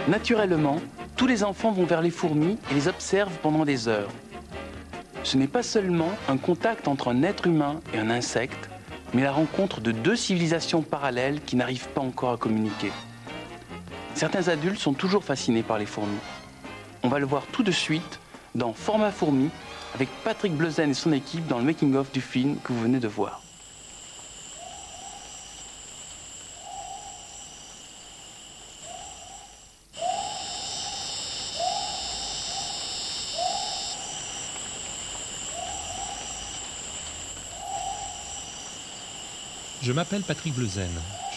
Naturellement, tous les enfants vont vers les fourmis et les observent pendant des heures. Ce n'est pas seulement un contact entre un être humain et un insecte, mais la rencontre de deux civilisations parallèles qui n'arrivent pas encore à communiquer. Certains adultes sont toujours fascinés par les fourmis. On va le voir tout de suite dans Format Fourmi avec Patrick Bleuzen et son équipe dans le making-of du film que vous venez de voir. Je m'appelle Patrick Bleuzen,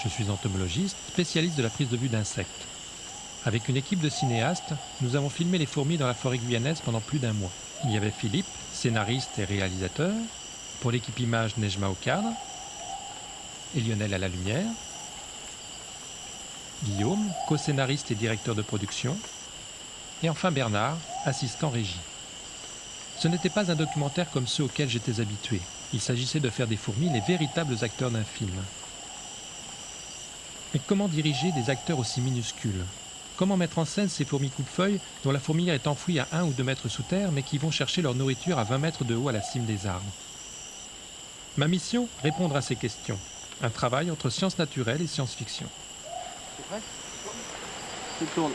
je suis entomologiste, spécialiste de la prise de vue d'insectes. Avec une équipe de cinéastes, nous avons filmé les fourmis dans la forêt guyanaise pendant plus d'un mois. Il y avait Philippe, scénariste et réalisateur, pour l'équipe image Nejma au cadre, et Lionel à la lumière, Guillaume, co-scénariste et directeur de production, et enfin Bernard, assistant régie. Ce n'était pas un documentaire comme ceux auxquels j'étais habitué. Il s'agissait de faire des fourmis les véritables acteurs d'un film. Mais comment diriger des acteurs aussi minuscules? Comment mettre en scène ces fourmis coupe-feuilles dont la fourmilière est enfouie à 1 ou 2 mètres sous terre mais qui vont chercher leur nourriture à 20 mètres de haut à la cime des arbres? Ma mission, répondre à ces questions. Un travail entre sciences naturelles et science-fiction. C'est prêt? Tu tournes.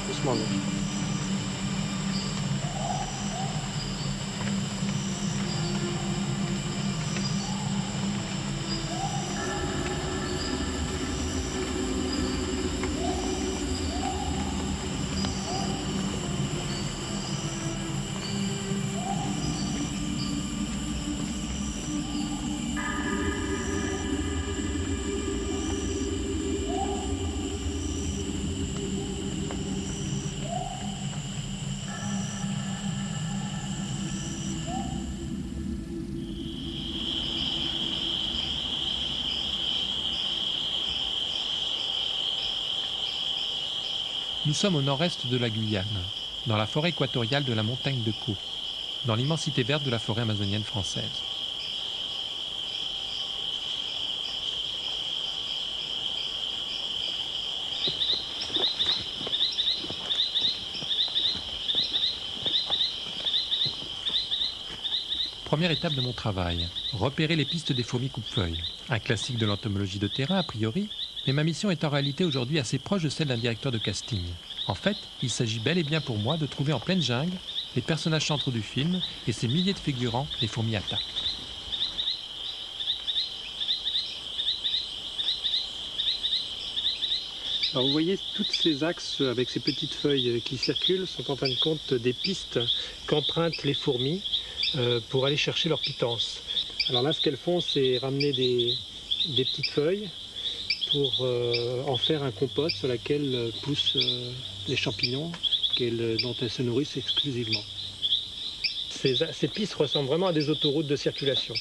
Doucement, donc. Nous sommes au nord-est de la Guyane, dans la forêt équatoriale de la montagne de Caux, dans l'immensité verte de la forêt amazonienne française. Première étape de mon travail, repérer les pistes des fourmis coupe-feuilles. Un classique de l'entomologie de terrain a priori, mais ma mission est en réalité aujourd'hui assez proche de celle d'un directeur de casting. En fait, il s'agit bel et bien pour moi de trouver en pleine jungle les personnages centraux du film et ces milliers de figurants les fourmis attaquent. Alors vous voyez, tous ces axes avec ces petites feuilles qui circulent sont en fin de compte des pistes qu'empruntent les fourmis pour aller chercher leur pitance. Alors là, ce qu'elles font, c'est ramener des petites feuilles pour en faire un compost sur laquelle poussent les champignons dont elles se nourrissent exclusivement. Ces pistes ressemblent vraiment à des autoroutes de circulation.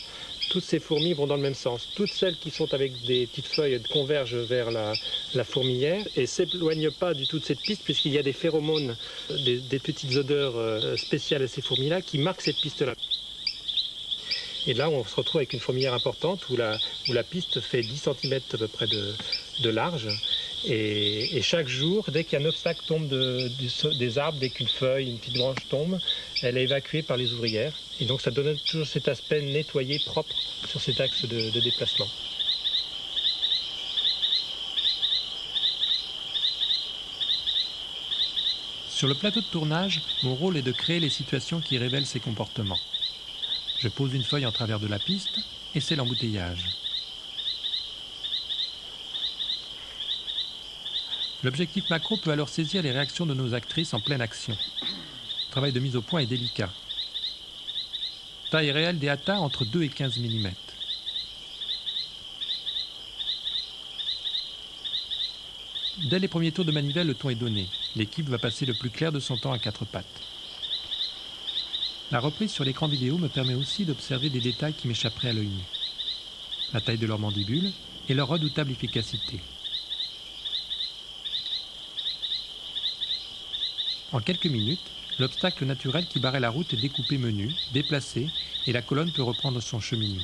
Toutes ces fourmis vont dans le même sens. Toutes celles qui sont avec des petites feuilles convergent vers la fourmilière et ne s'éloignent pas du tout de cette piste puisqu'il y a des phéromones, des petites odeurs spéciales à ces fourmis-là qui marquent cette piste-là. Et là, on se retrouve avec une fourmilière importante où la piste fait 10 cm à peu près de large. Et chaque jour, dès qu'un obstacle tombe des arbres, dès qu'une feuille, une petite branche tombe, elle est évacuée par les ouvrières. Et donc ça donne toujours cet aspect nettoyé, propre sur cet axe de déplacement. Sur le plateau de tournage, mon rôle est de créer les situations qui révèlent ces comportements. Je pose une feuille en travers de la piste et c'est l'embouteillage. L'objectif macro peut alors saisir les réactions de nos actrices en pleine action. Le travail de mise au point est délicat. Taille réelle des hata entre 2 et 15 mm. Dès les premiers tours de manivelle, le ton est donné. L'équipe va passer le plus clair de son temps à 4 pattes. La reprise sur l'écran vidéo me permet aussi d'observer des détails qui m'échapperaient à l'œil nu. La taille de leur mandibule et leur redoutable efficacité. En quelques minutes, l'obstacle naturel qui barrait la route est découpé menu, déplacé, et la colonne peut reprendre son cheminement.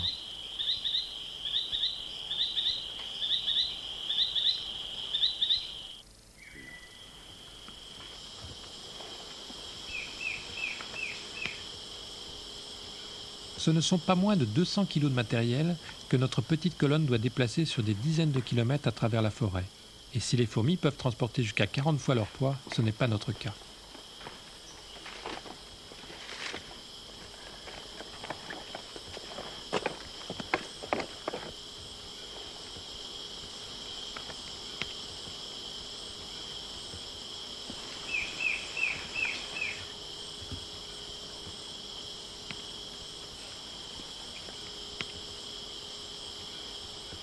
Ce ne sont pas moins de 200 kg de matériel que notre petite colonne doit déplacer sur des dizaines de kilomètres à travers la forêt. Et si les fourmis peuvent transporter jusqu'à 40 fois leur poids, ce n'est pas notre cas.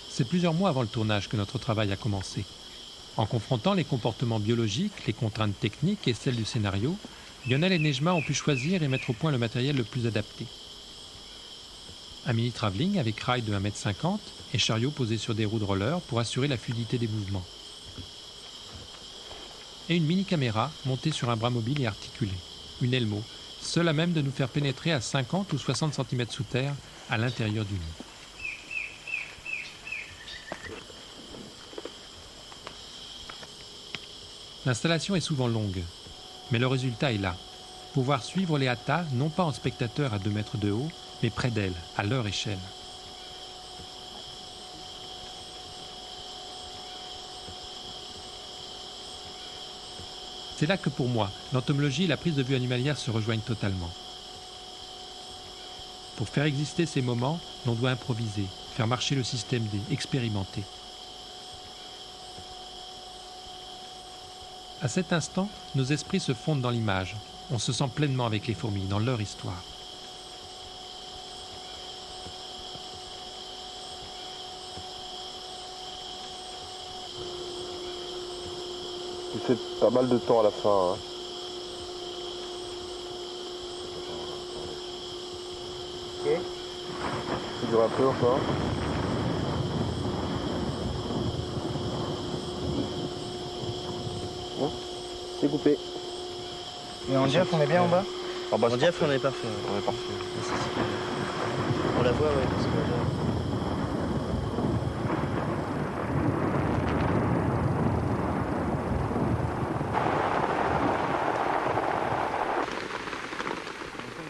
C'est plusieurs mois avant le tournage que notre travail a commencé. En confrontant les comportements biologiques, les contraintes techniques et celles du scénario, Lionel et Nejma ont pu choisir et mettre au point le matériel le plus adapté. Un mini travelling avec rail de 1,50 m et chariot posé sur des roues de roller pour assurer la fluidité des mouvements. Et une mini caméra montée sur un bras mobile et articulé, une Elmo, seule à même de nous faire pénétrer à 50 ou 60 cm sous terre à l'intérieur du nid. L'installation est souvent longue, mais le résultat est là. Pouvoir suivre les Hatas, non pas en spectateur à 2 mètres de haut, mais près d'elles, à leur échelle. C'est là que pour moi, l'entomologie et la prise de vue animalière se rejoignent totalement. Pour faire exister ces moments, l'on doit improviser, faire marcher le système D, expérimenter. À cet instant, nos esprits se fondent dans l'image. On se sent pleinement avec les fourmis, dans leur histoire. Tu fais pas mal de temps à la fin. Hein. Ok. Ça dure un peu encore. Bon, c'est coupé. Et en diaph, on est bien en bas? En bas, En diaph, on est parfait. on est parfait. On la voit, ouais, parce que là...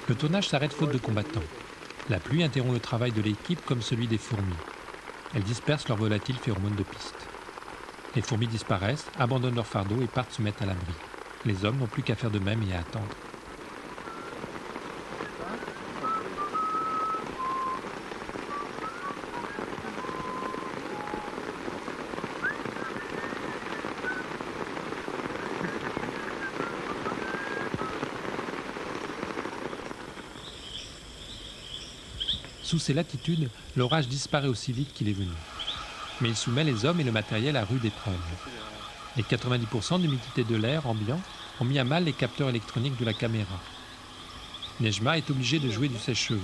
Le tournage s'arrête faute de combattants. La pluie interrompt le travail de l'équipe comme celui des fourmis. Elles dispersent leurs volatiles phéromones de piste. Les fourmis disparaissent, abandonnent leur fardeau et partent se mettre à l'abri. Les hommes n'ont plus qu'à faire de même et à attendre. Sous ces latitudes, l'orage disparaît aussi vite qu'il est venu. Mais il soumet les hommes et le matériel à rude épreuve. Les 90% d'humidité de l'air ambiant ont mis à mal les capteurs électroniques de la caméra. Nejma est obligée de jouer du sèche-cheveux.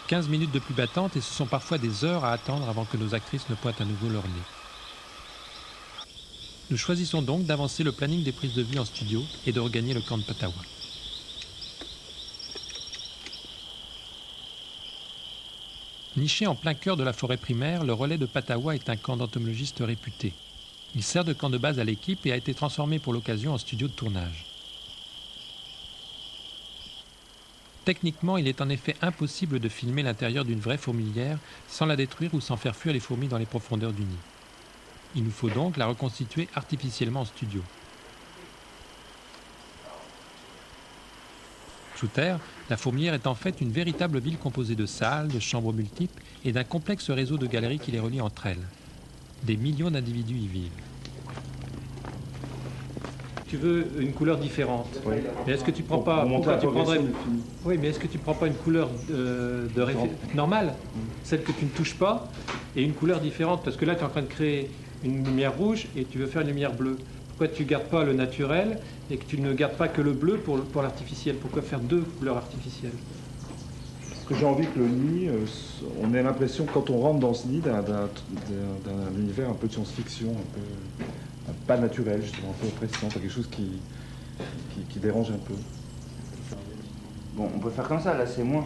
15 minutes de pluie battante et ce sont parfois des heures à attendre avant que nos actrices ne pointent à nouveau leur nez. Nous choisissons donc d'avancer le planning des prises de vue en studio et de regagner le camp de Patawa. Niché en plein cœur de la forêt primaire, le relais de Patawa est un camp d'entomologistes réputé. Il sert de camp de base à l'équipe et a été transformé pour l'occasion en studio de tournage. Techniquement, il est en effet impossible de filmer l'intérieur d'une vraie fourmilière sans la détruire ou sans faire fuir les fourmis dans les profondeurs du nid. Il nous faut donc la reconstituer artificiellement en studio. Sous terre, la fourmilière est en fait une véritable ville composée de salles, de chambres multiples et d'un complexe réseau de galeries qui les relie entre elles. Des millions d'individus y vivent. Tu veux une couleur différente. Oui. Mais est-ce que tu prends pas... Pourquoi tu prendrais... Oui, mais est-ce que tu prends pas une couleur normale, celle que tu ne touches pas, et une couleur différente? Parce que là, tu es en train de créer une lumière rouge et tu veux faire une lumière bleue. Pourquoi tu ne gardes pas le naturel et que tu ne gardes pas que le bleu pour l'artificiel? Pourquoi faire deux couleurs artificielles? Parce que j'ai envie que le nid, on ait l'impression, quand on rentre dans ce nid, d'un univers un peu de science-fiction, un peu pas naturel, justement, un peu oppressant, pas quelque chose qui dérange un peu. Bon, on peut faire comme ça, là, c'est moins.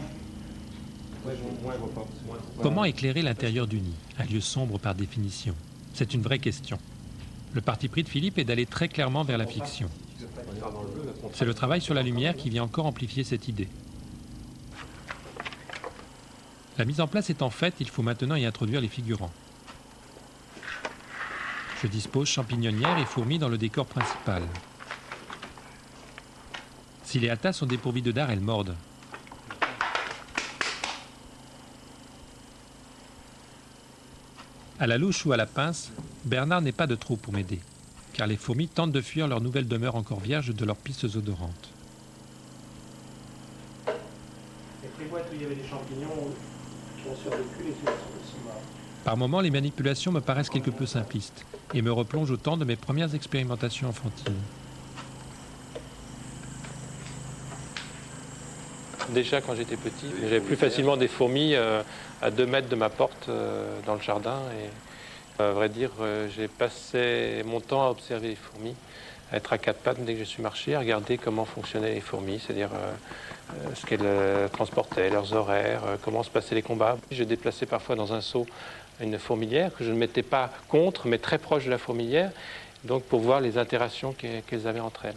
Comment éclairer l'intérieur du nid, un lieu sombre par définition? C'est une vraie question. Le parti pris de Philippe est d'aller très clairement vers la fiction. C'est le travail sur la lumière qui vient encore amplifier cette idée. La mise en place étant faite, il faut maintenant y introduire les figurants. Je dispose champignonnières et fourmis dans le décor principal. Si les hâtas sont dépourvues de dard, elles mordent. À la louche ou à la pince, Bernard n'est pas de trop pour m'aider, car les fourmis tentent de fuir leur nouvelle demeure encore vierge de leurs pistes odorantes. Avec les boîtes où il y avait des champignons qui ont survécu, les feuilles sont aussi mortes. Par moments, les manipulations me paraissent quelque peu simplistes et me replongent au temps de mes premières expérimentations enfantines. Déjà, quand j'étais petit, j'avais plus facilement des fourmis à 2 mètres de ma porte dans le jardin. Et, à vrai dire, j'ai passé mon temps à observer les fourmis, à être à 4 pattes dès que je suis marché, à regarder comment fonctionnaient les fourmis, c'est-à-dire ce qu'elles transportaient, leurs horaires, comment se passaient les combats. Je déplaçais parfois dans un seau une fourmilière que je ne mettais pas contre, mais très proche de la fourmilière, donc pour voir les interactions qu'elles avaient entre elles.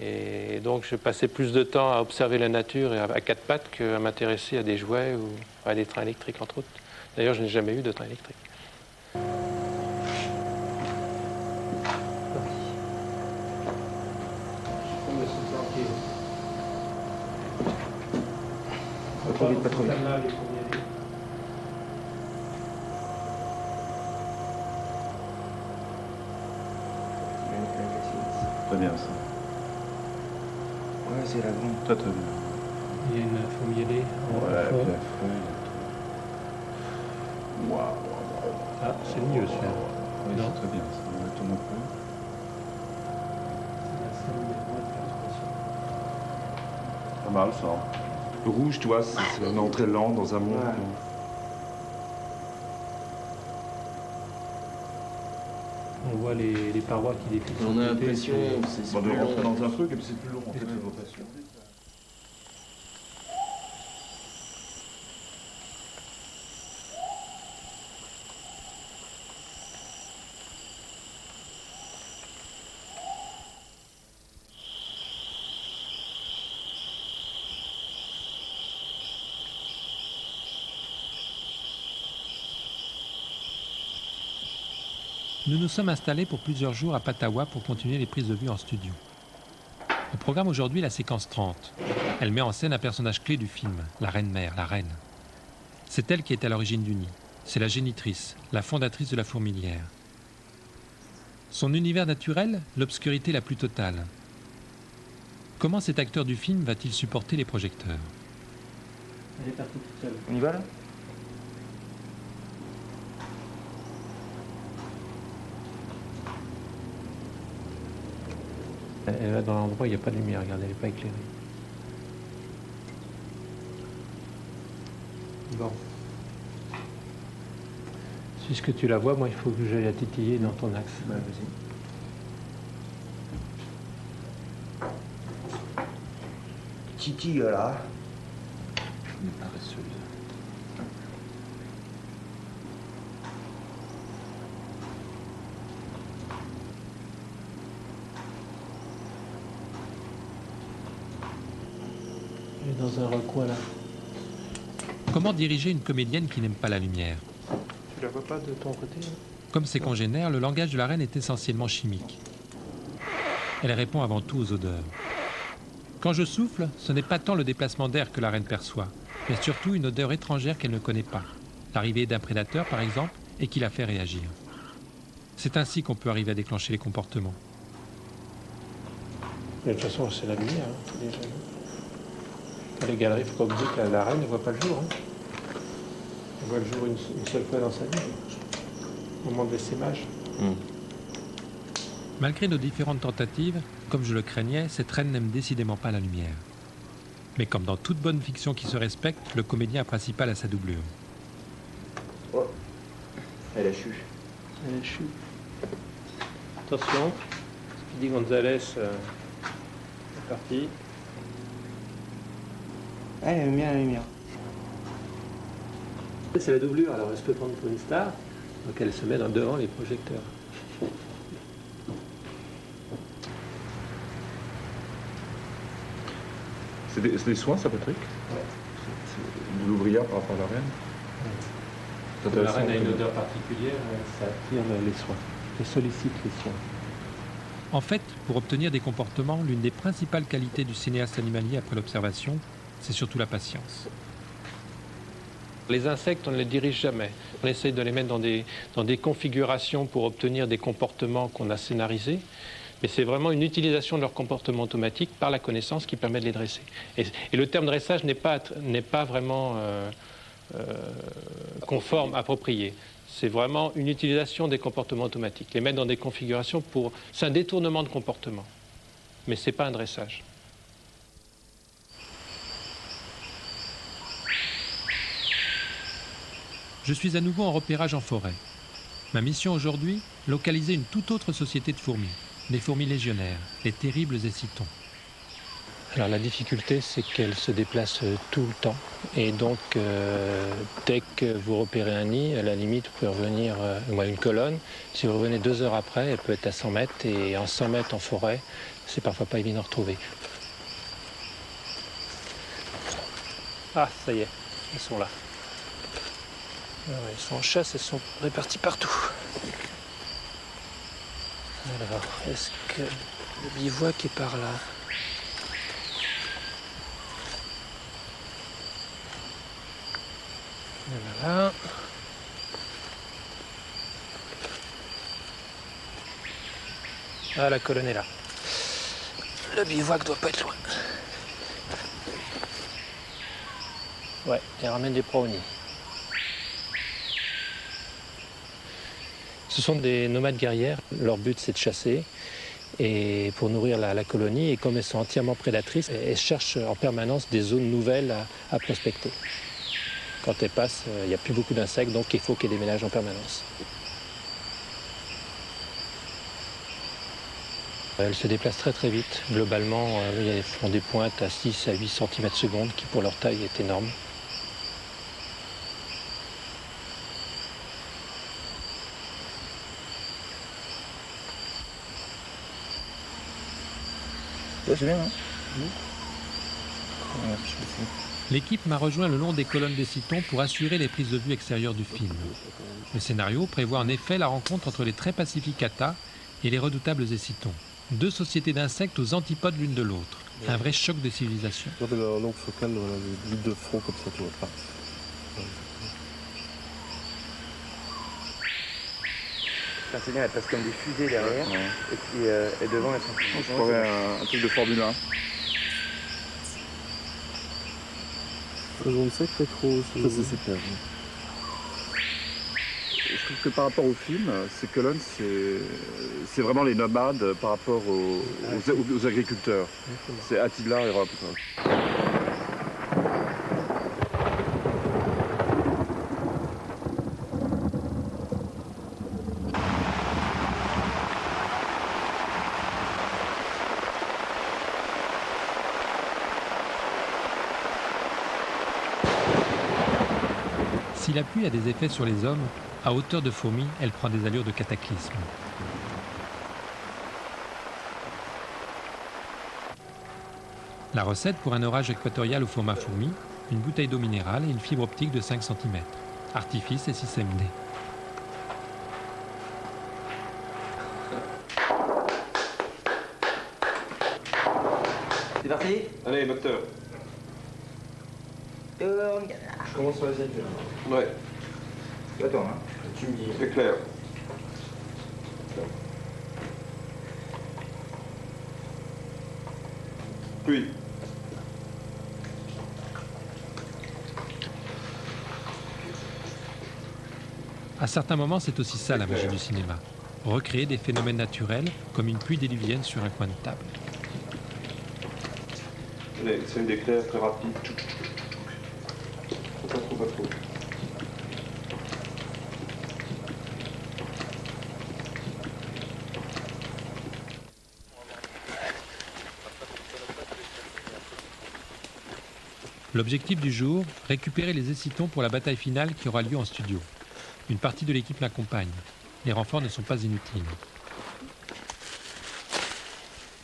Et donc je passais plus de temps à observer la nature et à 4 pattes qu'à m'intéresser à des jouets ou à des trains électriques, entre autres. D'ailleurs, je n'ai jamais eu de train électrique. Pas trop vite, pas trop vite. Très bien, ça. Ouais, c'est la grande. Très, très bien. Il y a une fourmi ailée. Ouais, puis la feuille. Waouh. Ah, c'est mieux celui-là. Oui, Non. c'est très bien, ça. On va tourner un peu. Pas mal, ça. Le rouge, tu vois, c'est une entrée lente dans un monde. Ouais. On voit les parois qui défilent. On a l'impression que c'est On plus doit rentrer long. dans un truc et puis c'est plus long en fait, la rotation. Nous nous sommes installés pour plusieurs jours à Patawa pour continuer les prises de vue en studio. Au programme aujourd'hui, la séquence 30. Elle met en scène un personnage clé du film, la reine-mère, la reine. C'est elle qui est à l'origine du nid. C'est la génitrice, la fondatrice de la fourmilière. Son univers naturel, l'obscurité la plus totale. Comment cet acteur du film va-t-il supporter les projecteurs? Elle est partie toute seule. On y va là? Elle va dans l'endroit où il n'y a pas de lumière, regardez, elle n'est pas éclairée. Bon. Puisque tu la vois, moi il faut que j'aille la titiller dans ton axe. Bah, vas-y. Titi, là. Une paresseuse. Elle est dans un recoin là. Comment diriger une comédienne qui n'aime pas la lumière? Tu la vois pas de ton côté hein? Comme ses congénères, le langage de la reine est essentiellement chimique. Elle répond avant tout aux odeurs. Quand je souffle, ce n'est pas tant le déplacement d'air que la reine perçoit, mais surtout une odeur étrangère qu'elle ne connaît pas. L'arrivée d'un prédateur, par exemple, et qui la fait réagir. C'est ainsi qu'on peut arriver à déclencher les comportements. Mais de toute façon, c'est la lumière. Hein, dans les galeries, il ne faut pas oublier que la reine ne voit pas le jour. Hein. Elle voit le jour une seule fois dans sa vie, au moment de l'essaimage. Malgré nos différentes tentatives, comme je le craignais, cette reine n'aime décidément pas la lumière. Mais comme dans toute bonne fiction qui se respecte, le comédien principal a sa doublure. Oh. Elle a chu. Elle est chue. Attention, Speedy Gonzalez est parti. Ah, elle aime bien la lumière. C'est la doublure, alors elle se peut prendre pour une star, donc elle se met devant les projecteurs. C'est des soins, ça, Patrick? Ouais. C'est de l'ouvrière par rapport à la reine? C'est La reine a une intéressant. odeur particulière, ça attire les soins, et sollicite les soins. En fait, pour obtenir des comportements, l'une des principales qualités du cinéaste animalier après l'observation, c'est surtout la patience. Les insectes, on ne les dirige jamais. On essaye de les mettre dans des configurations pour obtenir des comportements qu'on a scénarisés. Mais c'est vraiment une utilisation de leur comportement automatique par la connaissance qui permet de les dresser. Et le terme dressage n'est pas vraiment conforme, approprié. C'est vraiment une utilisation des comportements automatiques. Les mettre dans des configurations pour... C'est un détournement de comportement. Mais ce n'est pas un dressage. Je suis à nouveau en repérage en forêt. Ma mission aujourd'hui, localiser une toute autre société de fourmis, les fourmis légionnaires, les terribles écitons. Alors la difficulté, c'est qu'elles se déplacent tout le temps. Et donc, dès que vous repérez un nid, à la limite, vous pouvez revenir, une colonne. Si vous revenez 2 heures après, elle peut être à 100 mètres. Et en 100 mètres en forêt, c'est parfois pas évident de retrouver. Ah, ça y est, elles sont là. Alors, elles sont en chasse, elles sont réparties partout. Alors, est-ce que le bivouac est par là? Et voilà. Ah, la colonne est là. Le bivouac doit pas être loin. Ouais, elle ramène des proies au nid. Ce sont des nomades guerrières. Leur but, c'est de chasser et pour nourrir la colonie. Et comme elles sont entièrement prédatrices, elles cherchent en permanence des zones nouvelles à prospecter. Quand elles passent, il n'y a plus beaucoup d'insectes, donc il faut qu'elles déménagent en permanence. Elles se déplacent très très vite. Globalement, elles font des pointes à 6 à 8 cm/s, qui pour leur taille est énorme. Ouais, c'est bien, hein. L'équipe m'a rejoint le long des colonnes des citons pour assurer les prises de vue extérieures du film. Le scénario prévoit en effet la rencontre entre les très pacifiques Atta et les redoutables écitons. 2 sociétés d'insectes aux antipodes l'une de l'autre. Un vrai choc de civilisation. Regarde la longue focale, voilà, les lignes de front comme ça, tu vois. C'est bien, elle passe comme des fusées derrière, et puis et devant, elles sont... Je croirais un truc de Formule 1. Un jaune sec, pas trop. Ça, c'est clair. Je trouve que par rapport au film, ces colonnes, c'est vraiment les nomades par rapport aux agriculteurs. C'est Attila et Europe. Si la pluie a des effets sur les hommes, à hauteur de fourmis, elle prend des allures de cataclysme. La recette pour un orage équatorial au format fourmi, une bouteille d'eau minérale et une fibre optique de 5 cm. Artifice et système D. C'est parti. Allez, moteur. Je commence sur les ailes. Ouais, Attends, hein. tu me dis. C'est clair. Puis. À certains moments, c'est aussi ça la magie du cinéma. Recréer des phénomènes naturels comme une pluie diluvienne sur un coin de table. C'est une d'éclair très rapide. Pas trop, pas trop. L'objectif du jour, récupérer les écitons pour la bataille finale qui aura lieu en studio. Une partie de l'équipe m'accompagne. Les renforts ne sont pas inutiles.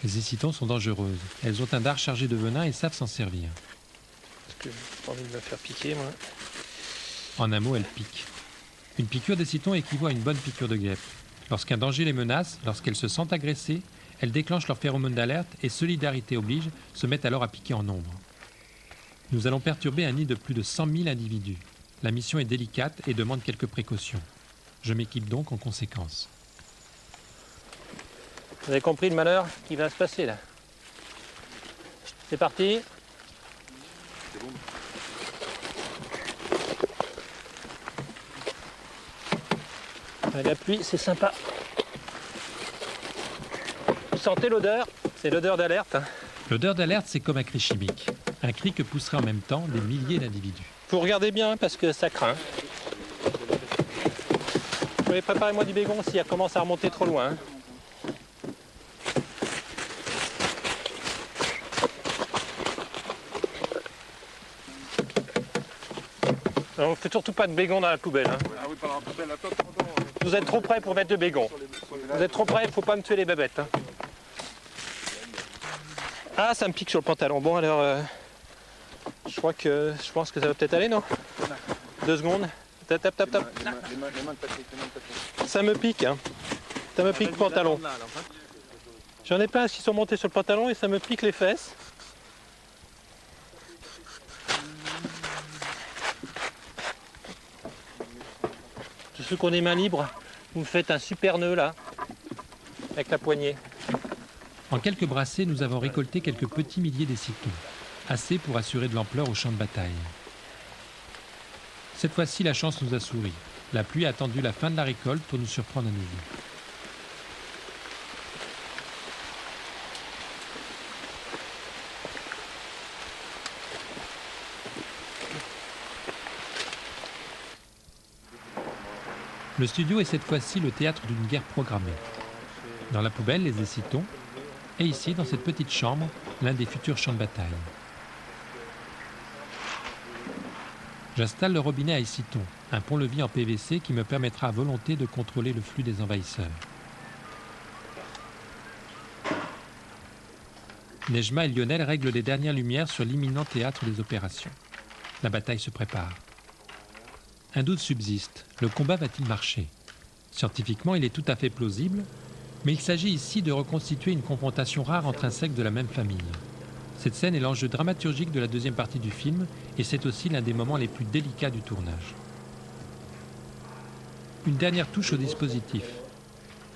Les écitons sont dangereuses. Elles ont un dard chargé de venin et savent s'en servir. Parce que j'ai pas envie de me faire piquer, moi. En un mot, elles piquent. Une piqûre d'éciton équivaut à une bonne piqûre de guêpe. Lorsqu'un danger les menace, lorsqu'elles se sentent agressées, elles déclenchent leur phéromone d'alerte et, solidarité oblige, se mettent alors à piquer en nombre. Nous allons perturber un nid de plus de 100 000 individus. La mission est délicate et demande quelques précautions. Je m'équipe donc en conséquence. Vous avez compris le malheur qui va se passer là. C'est parti. La pluie, c'est sympa. Vous sentez l'odeur? C'est l'odeur d'alerte. L'odeur d'alerte, c'est comme un cri chimique. Un cri que pousseraient en même temps des milliers d'individus. Faut regarder bien parce que ça craint. Oui, préparez-moi du bégon si elle commence à remonter trop loin. Alors, on ne fait surtout pas de bégon dans la poubelle. Hein. Ah oui, pas dans la poubelle. Attends. Vous êtes trop près pour mettre de bégon. Vous êtes trop près, il ne faut pas me tuer les bébêtes. Hein. Ah, ça me pique sur le pantalon. Bon, alors, je pense que ça va peut-être aller, non? 2 secondes. Tap. Les mains de Patrick. Ça me pique, hein. Ça me pique le pantalon. J'en ai plein qui sont montés sur le pantalon et ça me pique les fesses. Tous ceux qui ont des mains libres, vous me faites un super nœud là, avec la poignée. En quelques brassées, nous avons récolté quelques petits milliers d'écitons, assez pour assurer de l'ampleur au champ de bataille. Cette fois-ci, la chance nous a souri. La pluie a attendu la fin de la récolte pour nous surprendre à nouveau. Le studio est cette fois-ci le théâtre d'une guerre programmée. Dans la poubelle, les écitons, et ici, dans cette petite chambre, l'un des futurs champs de bataille. J'installe le robinet à écitons, un pont-levis en PVC qui me permettra à volonté de contrôler le flux des envahisseurs. Nejma et Lionel règlent les dernières lumières sur l'imminent théâtre des opérations. La bataille se prépare. Un doute subsiste, le combat va-t-il marcher? Scientifiquement, il est tout à fait plausible, mais il s'agit ici de reconstituer une confrontation rare entre insectes de la même famille. Cette scène est l'enjeu dramaturgique de la deuxième partie du film et c'est aussi l'un des moments les plus délicats du tournage. Une dernière touche au dispositif.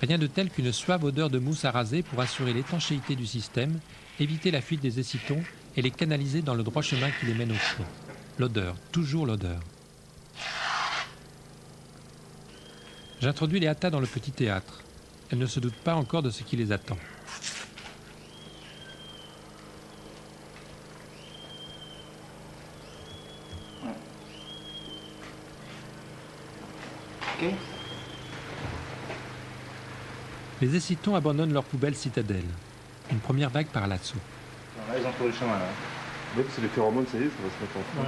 Rien de tel qu'une suave odeur de mousse à raser pour assurer l'étanchéité du système, éviter la fuite des écitons et les canaliser dans le droit chemin qui les mène au fond. L'odeur, toujours l'odeur. J'introduis les Hata dans le petit théâtre. Elles ne se doutent pas encore de ce qui les attend. Ok. Les écitons abandonnent leur poubelle citadelle. Une première vague par l'assaut. Là, ils ont trouvé le chemin là. Oui, c'est les phéromones, ça y est, ça va se mettre en France.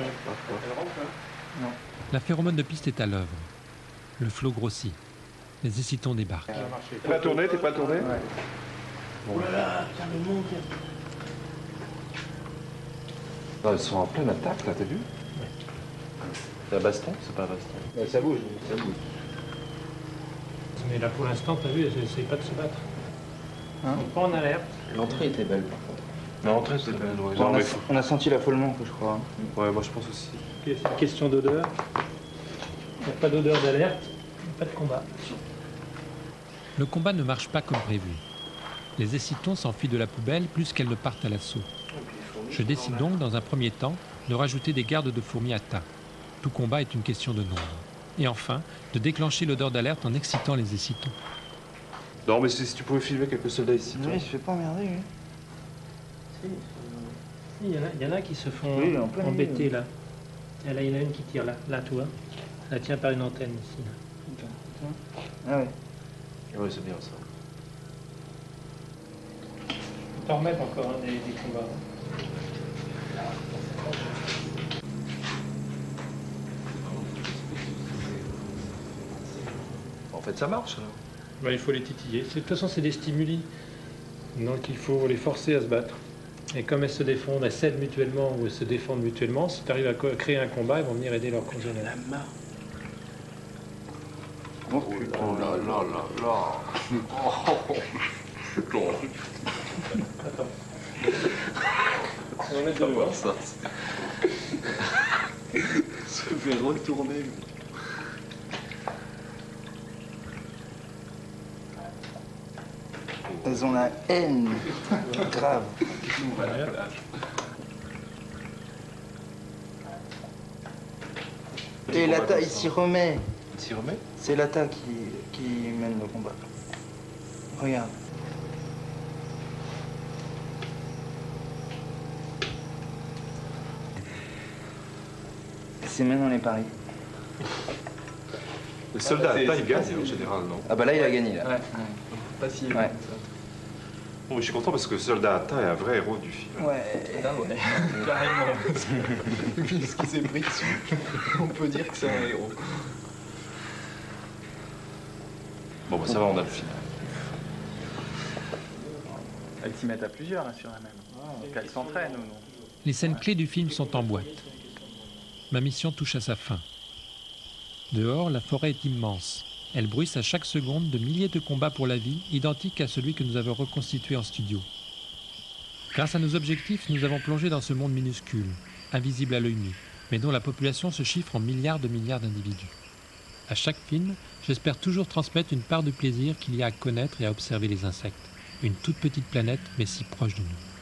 La phéromone de piste est à l'œuvre. Le flot grossit. Les écitons débarquent. T'es pas tourné? Ouais. Bon. Ah, ils sont en pleine attaque, là, t'as vu? C'est un baston? C'est pas un baston. Ça bouge. Mais là pour l'instant, t'as vu, elles n'essayent pas de se battre. Hein? On prend en alerte. L'entrée était belle par contre. L'entrée, c'était belle, ouais. On a senti l'affolement, je crois. Ouais, moi je pense aussi. C'est une question d'odeur. Il n'y a pas d'odeur d'alerte, il n'y a pas de combat. Le combat ne marche pas comme prévu. Les écitons s'enfuient de la poubelle plus qu'elles ne partent à l'assaut. Je décide donc, dans un premier temps, de rajouter des gardes de fourmis Hata. Tout combat est une question de nombre. Et enfin, de déclencher l'odeur d'alerte en excitant les écitons. Non, mais si tu pouvais filmer quelques soldats ici. Oui, il se fait pas emmerder, lui. Il y en a qui se font Oui, en plein embêter milieu. là. Et là, il y en a une qui tire là, tu vois. Elle tient par une antenne ici. Là. Ah ouais. Oui, c'est bien ça. T'en remettre encore des combats. fait, ça marche. Alors. Ben, il faut les titiller. De toute façon, c'est des stimuli. Donc il faut les forcer à se battre. Et comme elles se défendent, elles s'aident mutuellement ou elles se défendent mutuellement, si tu arrives à créer un combat, ils vont venir aider leurs congénères. Oh putain. Oh là là là là. Attends. On va mettre de l'eau. Ça se fait retourner. Elles ont la haine grave. Et Lata, il s'y remet. Il s'y remet? C'est Lata qui mène le combat. Regarde. C'est maintenant les paris. Le soldat à taille gagne en général, non? Ah bah là, il a gagné, là. Ouais. Pas si évident Ouais. que ça. Bon, je suis content parce que le soldat à taille est un vrai héros du film. Ouais. Ah ouais, carrément. Vu ce qui s'est pris dessus, on peut dire que c'est un héros. Bon, bah ça va, on a le film. Elles s'y mettent à plusieurs, là, sur la même. Qu'elles s'entraînent ou non? Les scènes clés du film sont en boîte. Ma mission touche à sa fin. Dehors, la forêt est immense. Elle bruisse à chaque seconde de milliers de combats pour la vie, identiques à celui que nous avons reconstitué en studio. Grâce à nos objectifs, nous avons plongé dans ce monde minuscule, invisible à l'œil nu, mais dont la population se chiffre en milliards d'individus. À chaque film, j'espère toujours transmettre une part du plaisir qu'il y a à connaître et à observer les insectes. Une toute petite planète, mais si proche de nous.